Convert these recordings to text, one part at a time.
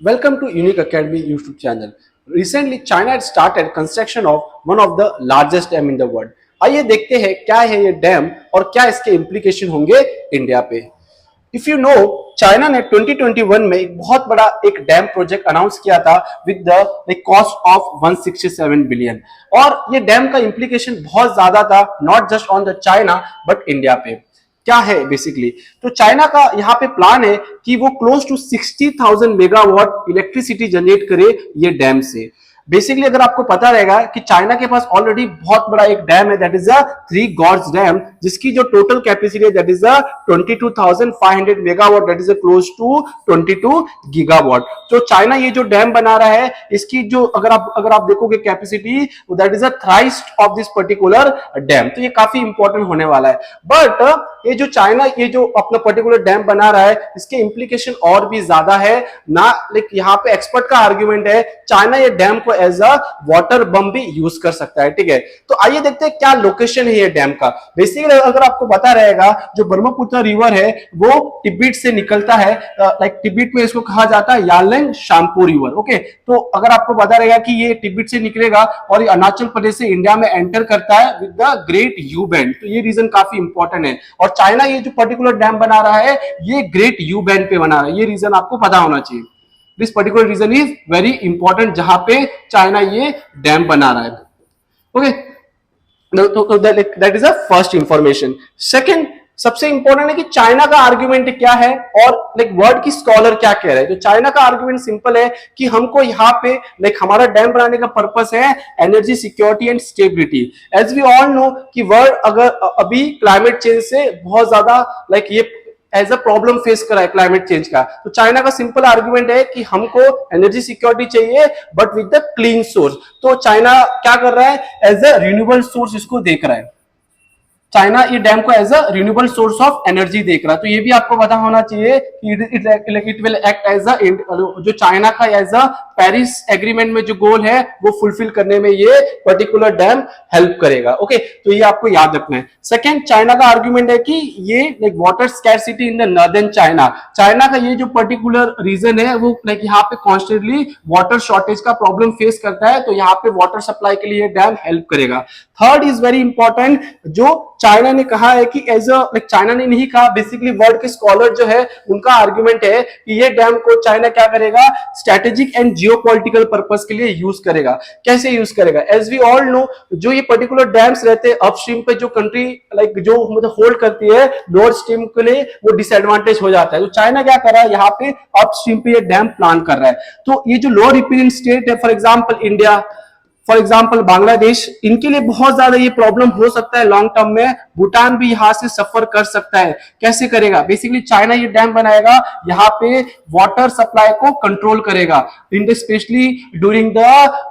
Welcome to Unique Academy YouTube channel. Recently, China had started construction of one of the largest dam in the world. आइए देखते हैं क्या है ये dam और क्या इसके इम्प्लीकेशन होंगे इंडिया पे। इफ यू नो, चाइना ने 2021 में एक बहुत बड़ा एक डैम प्रोजेक्ट अनाउंस किया था with the cost of 167 billion. और ये डैम का इम्प्लीकेशन बहुत ज्यादा था, not just on the China but India पे। क्या है बेसिकली, तो चाइना का यहाँ पे प्लान है कि वो close to 60,000 megawatt electricity generate करे ये डैम से। बेसिकली अगर आपको पता रहेगा कि चाइना के पास ऑलरेडी बहुत बड़ा एक डैम है, that is a Three Gorges dam, जिसकी जो टोटल कैपेसिटी है that is a 22,500 megawatt, that is close to 22 gigawatt. तो चाइना ये जो डैम बना रहा है, इसकी जो अगर आप देखोगे capacity, that is a thrice of this particular dam. तो ये काफी इंपॉर्टेंट होने वाला है। बट ये जो चाइना ये जो अपना पर्टिकुलर डैम बना रहा है, इसके इंप्लीकेशन और भी ज्यादा है ना। लाइक यहाँ पे एक्सपर्ट का आर्ग्यूमेंट है चाइना ये डैम को एज अ वाटर बम भी यूज कर सकता है। ठीक है, तो आइए देखते हैं क्या लोकेशन है ये डैम का। बेसिकली अगर आपको पता रहेगा, जो ब्रह्मपुत्र रिवर है वो तिब्बत से निकलता है। लाइक तिब्बत में इसको कहा जाता है यालेंग शाम्पू रिवर। ओके, तो अगर आपको पता रहेगा कि ये तिब्बत से निकलेगा और ये अरुणाचल प्रदेश से इंडिया में एंटर करता है with the great you band. तो ये रीजन काफी इंपॉर्टेंट है। और चाइना ये जो पर्टिकुलर डैम बना रहा है ये ग्रेट यू बैंड पे बना रहा है। ये रीजन आपको पता होना चाहिए। This particular region is very important, जहां पे चाइना ये डैम बना रहा है। Okay, that is a first information. Second, सबसे इंपॉर्टेंट है कि चाइना का आर्ग्यूमेंट क्या है और वर्ड की स्कॉलर क्या कह रहे हैं। तो चाइना का आर्ग्यूमेंट सिंपल है कि हमको यहाँ पे हमारा डैम बनाने का पर्पस है energy security and stability. As we all know कि वर्ल्ड अगर अभी क्लाइमेट चेंज से बहुत ज्यादा ये एज अ प्रॉब्लम फेस करा है क्लाइमेट चेंज का। तो चाइना का सिंपल आर्ग्यूमेंट है कि हमको एनर्जी सिक्योरिटी चाहिए but with the clean source. तो चाइना क्या कर रहा है, एज अ रिन्यूएबल सोर्स इसको देख रहा है। चाइना ये डैम को as a renewable source of energy देख रहा है। तो ये भी आपको पता होना चाहिए कि it will act as a, जो चाइना का एज अ पेरिस एग्रीमेंट में जो गोल है वो फुलफिल करने में ये पर्टिकुलर डैम हेल्प करेगा। ओके, तो ये आपको याद रखना है। सेकेंड, चाइना का आर्ग्यूमेंट है कि ये water scarcity in the northern China. China का ये जो पर्टिकुलर रीजन है वो यहाँ पे कॉन्स्टेंटली वाटर शॉर्टेज का प्रॉब्लम फेस करता है। तो यहाँ पे वाटर सप्लाई के लिए डैम हेल्प करेगा। थर्ड इज वेरी इंपॉर्टेंट, जो चाइना ने कहा है कि एज अ चाइना ने नहीं कहा, बेसिकली वर्ल्ड के स्कॉलर जो है उनका आर्ग्यूमेंट है कि ये डैम को चाइना क्या करेगा, स्ट्रेटेजिक एंड जियोपॉलिटिकल पर्पस के लिए यूज करेगा। कैसे यूज करेगा, एज वी ऑल नो जो ये पर्टिकुलर डैम्स रहते हैं अपस्ट्रीम पे, जो कंट्री जो मतलब होल्ड करती है लोअर स्ट्रीम के लिए वो डिसएडवांटेज हो जाता है। तो चाइना क्या कर रहा है, यहाँ पे अपस्ट्रीम पे ये डैम प्लान कर रहा है। तो ये जो लोअर रिपेरियन स्टेट है, for example India, for example Bangladesh, इनके लिए बहुत ज्यादा ये प्रॉब्लम हो सकता है लॉन्ग टर्म में। भूटान भी यहां से सफर कर सकता है। कैसे करेगा, बेसिकली चाइना ये डैम बनाएगा, यहाँ पे वाटर सप्लाई को कंट्रोल करेगा in specially during the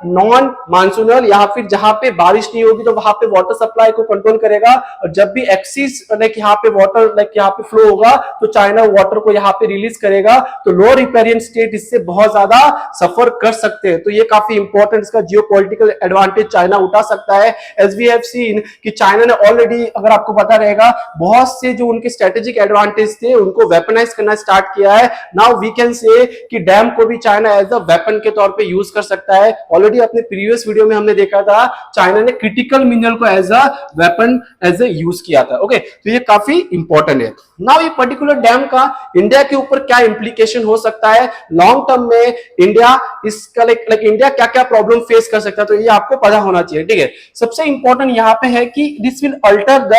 non monsoonal, या फिर जहां पे बारिश नहीं होगी तो वहां पे वाटर सप्लाई को कंट्रोल करेगा। और जब भी एक्सिस यहाँ पे वाटर यहाँ पे फ्लो होगा तो चाइना वाटर को यहाँ पे रिलीज करेगा। तो लोअर रिपेरियन स्टेट इससे बहुत ज्यादा सफर कर सकते हैं। तो ये काफी इंपॉर्टेंट, इसका जियोपॉलिटिकल एडवांटेज चाइना उठा सकता है। एज वी हैव सीन कि चाइना ने ऑलरेडी, अगर आपको पता रहेगा, बहुत से जो उनके स्ट्रेटेजिक एडवांटेज थे उनको वेपनाइज करना स्टार्ट किया है। नाउ वी कैन से कि डैम को भी चाइना एज अ वेपन के तौर पे यूज कर सकता है। ऑलरेडी अपने प्रीवियस वीडियो में हमने देखा था चाइना ने क्रिटिकल मिनरल को as a weapon as a use किया था। ओके, तो ये काफी इंपॉर्टेंट है। नाउ ये पर्टिकुलर डैम का इंडिया के ऊपर क्या इंप्लीकेशन हो सकता है लॉन्ग टर्म में, इंडिया इसका इंडिया क्या क्या प्रॉब्लम फेस कर सकता है, तो ये आपको पता होना चाहिए। ठीक है, सबसे इंपॉर्टेंट यहाँ पे है कि this will alter the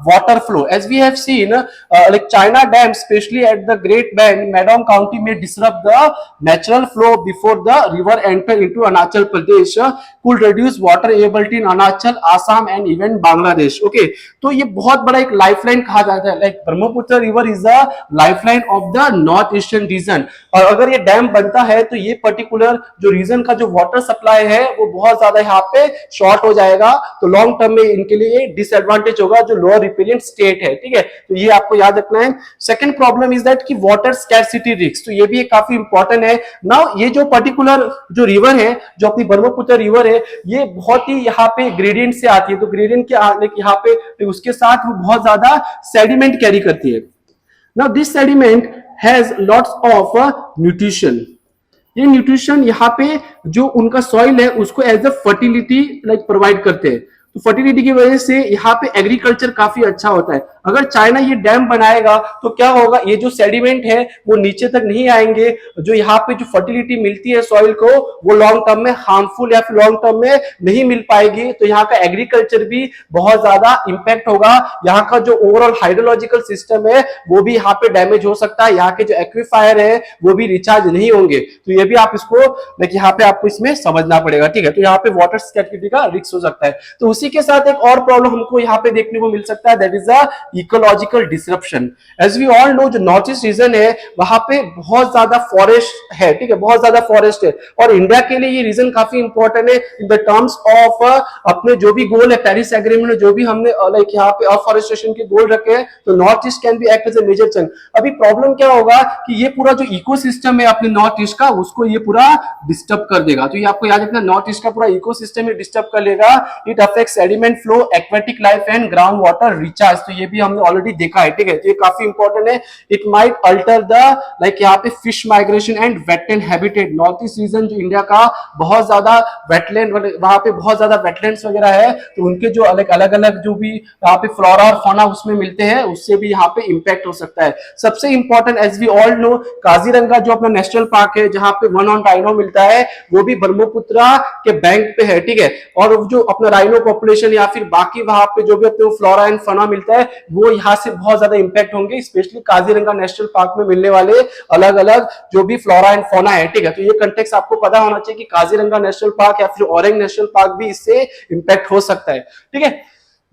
water flow. As we have seen China dam specially at the great bend Medog county में disrupt the natural flow before the river enter into Arunachal Pradesh, could reduce water availability in Arunachal, Assam and even Bangladesh. Okay, तो ये बहुत बड़ा एक lifeline कहा जाता है। Brahmaputra river is the lifeline of the north eastern region. और अगर ये डैम बनता है तो ये पर्टिकुलर जो रीजन का जो वाटर सप्लाई है वो बहुत ज्यादा यहाँ पे शॉर्ट हो जाएगा। तो लॉन्ग टर्म में इनके लिए डिसएडवांटेज होगा जो लोअर रिपेरियन स्टेट है। ठीक है, तो ये आपको याद रखना है। सेकेंड प्रॉब्लम इज दैट कि वाटर स्कैरसिटी रिस्क, तो ये भी एक काफी इंपॉर्टेंट है। नाउ ये जो पर्टिकुलर जो रिवर है, जो अपनी ब्रह्मपुत्र रिवर है, ये बहुत ही यहाँ पे ग्रेडियंट से आती है। तो ग्रेडियंट के आने यहाँ पे उसके साथ वो बहुत ज्यादा सेडिमेंट कैरी करती है। Now this sediment has lots of nutrition. ये न्यूट्रिशन यहाँ पे जो उनका सॉइल है उसको as a fertility like provide करते हैं। तो फर्टिलिटी की वजह से यहाँ पे एग्रीकल्चर काफी अच्छा होता है। अगर चाइना ये डैम बनाएगा तो क्या होगा, ये जो सेडिमेंट है वो नीचे तक नहीं आएंगे, जो यहाँ पे जो फर्टिलिटी मिलती है सॉइल को वो लॉन्ग टर्म में हार्मफुल या फिर लॉन्ग टर्म में नहीं मिल पाएगी। तो यहाँ का एग्रीकल्चर भी बहुत ज्यादा इंपैक्ट होगा। यहाँ का जो ओवरऑल हाइड्रोलॉजिकल सिस्टम है वो भी यहाँ पे डैमेज हो सकता है। यहाँ के जो एक्विफायर है वो भी रिचार्ज नहीं होंगे। तो ये भी आप इसको देखिए, यहाँ पे आपको इसमें समझना पड़ेगा, ठीक है। तो यहाँ पे वाटर स्कैर्सिटी का रिस्क हो सकता है। तो उसी के साथ एक और प्रॉब्लम हमको यहाँ पे देखने को मिल सकता है, that is the ecological disruption. As we all know, जो नॉर्थ ईस्ट रीजन है वहां पे बहुत ज्यादा फॉरेस्ट है, ठीक है, बहुत ज्यादा फॉरेस्ट है। और इंडिया के लिए ये रीजन काफी इंपॉर्टेंट है इन द टर्म्स ऑफ अपने जो भी गोल है पेरिस एग्रीमेंट में, जो भी हमने लाइक यहाँ पे अफॉरेस्टेशन के गोल रखे हैं, तो north east can be act as a major chunk. अभी प्रॉब्लम क्या होगा कि ये पूरा जो इकोसिस्टम है अपने नॉर्थ ईस्ट का, उसको ये पूरा डिस्टर्ब कर देगा। तो ये आपको याद रखना, नॉर्थ ईस्ट का पूरा इकोसिस्टम डिस्टर्ब कर लेगा। It affect sediment flow, aquatic life and ground water recharge. तो ये भी हमने ऑलरेडी देखा है, ठीक है। तो ये काफी इंपॉर्टेंट है। It might alter the like यहाँ पे fish migration and wetland habitat. North East reason जो इंडिया का बहुत ज्यादा वेटलैंड, वहां पे बहुत ज्यादा वेटलैंड्स वगैरह है, तो उनके जो अलग अलग जो भी यहाँ पे फ्लोरा और फौना उसमें मिलते हैं, उससे भी यहाँ पे इंपैक्ट हो सकता है। सबसे important, as we all know, Kaziranga जो अपना नेशनल पार्क है जहां पे वन ऑन राइनो मिलता है, वो भी ब्रह्मपुत्रा के बैंक पे है, ठीक है। और जो अपना राइनो पॉपुलेशन या फिर बाकी वहां पे जो भी अपने फ्लोरा एंड फौना मिलता है, वो यहाँ से बहुत ज्यादा इंपैक्ट होंगे, स्पेशली काजीरंगा नेशनल पार्क में मिलने वाले अलग अलग जो भी फ्लोरा एंड फौना है, ठीक है। तो ये कंटेक्स्ट आपको पता होना चाहिए कि काजीरंगा नेशनल पार्क या फिर औरंग नेशनल पार्क भी इससे इंपैक्ट हो सकता है, ठीक है।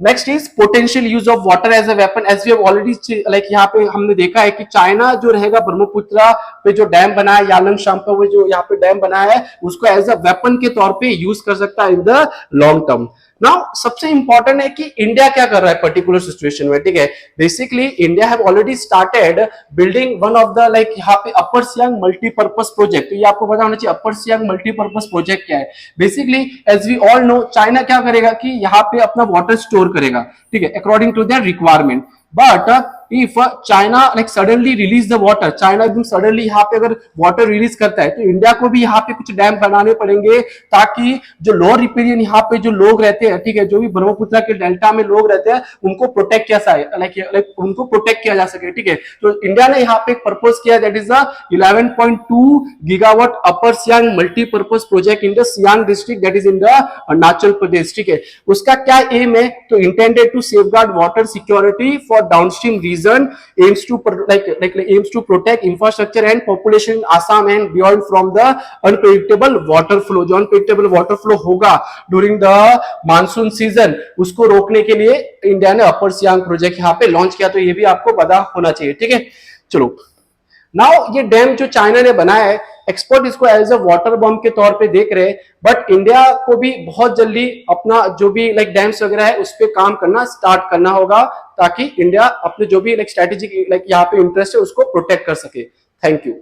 Next is potential use of water as a weapon. As we have already like यहाँ पे हमने देखा है कि चाइना जो रहेगा ब्रह्मपुत्रा पे जो डैम बना है, यालंग शाम्पा में जो यहाँ पे डैम बना है, उसको एज अ वेपन के तौर पे यूज कर सकता है in the long term. Now सबसे इंपॉर्टेंट है कि इंडिया क्या कर रहा है पर्टिकुलर सिचुएशन में, ठीक है। Basically India have already started building one of the like यहाँ पे अपर सियांग मल्टीपर्पज प्रोजेक्ट। तो ये आपको पता होना चाहिए अपर सियांग मल्टीपर्पज प्रोजेक्ट क्या है। Basically as we all know, China क्या करेगा कि यहाँ पे अपना वाटर स्टोर करेगा, ठीक है, according to their requirement. But if China like suddenly release the water, China एकदम सडनली यहाँ पे अगर वाटर रिलीज करता है, तो इंडिया को भी यहाँ पे कुछ डैम बनाने पड़ेंगे, ताकि जो लोअर रिपेरियन यहाँ पे जो लोग रहते हैं, ठीक है, जो भी ब्रह्मपुत्रा के डेल्टा में लोग रहते हैं, उनको प्रोटेक्ट किया लाइक उनको प्रोटेक्ट किया जा सके, ठीक है। तो इंडिया ने यहाँ पे एक प्रपोज किया, that is the 11.2 gigawatt upper Siang multipurpose project in the Siang district, that is in the Arunachal Pradesh, ठीक है। उसका क्या एम है, तो intended to safeguard water security for downstream region, aims to aims to protect infrastructure and population in Assam and beyond from the unpredictable water flow। जो unpredictable water flow होगा during the monsoon season, उसको रोकने के लिए India ने अपर Siang project यहाँ पे launch किया। तो ये भी आपको पता होना चाहिए, ठीक है। चलो, नाउ ये डैम जो चाइना ने बनाया है, एक्सपर्ट इसको एज अ वाटर बम के तौर पे देख रहे हैं, बट इंडिया को भी बहुत जल्दी अपना जो भी लाइक डैम्स वगैरह है उस पर काम करना स्टार्ट करना होगा, ताकि इंडिया अपने जो भी लाइक स्ट्रेटेजिक लाइक यहाँ पे इंटरेस्ट है उसको प्रोटेक्ट कर सके। Thank you.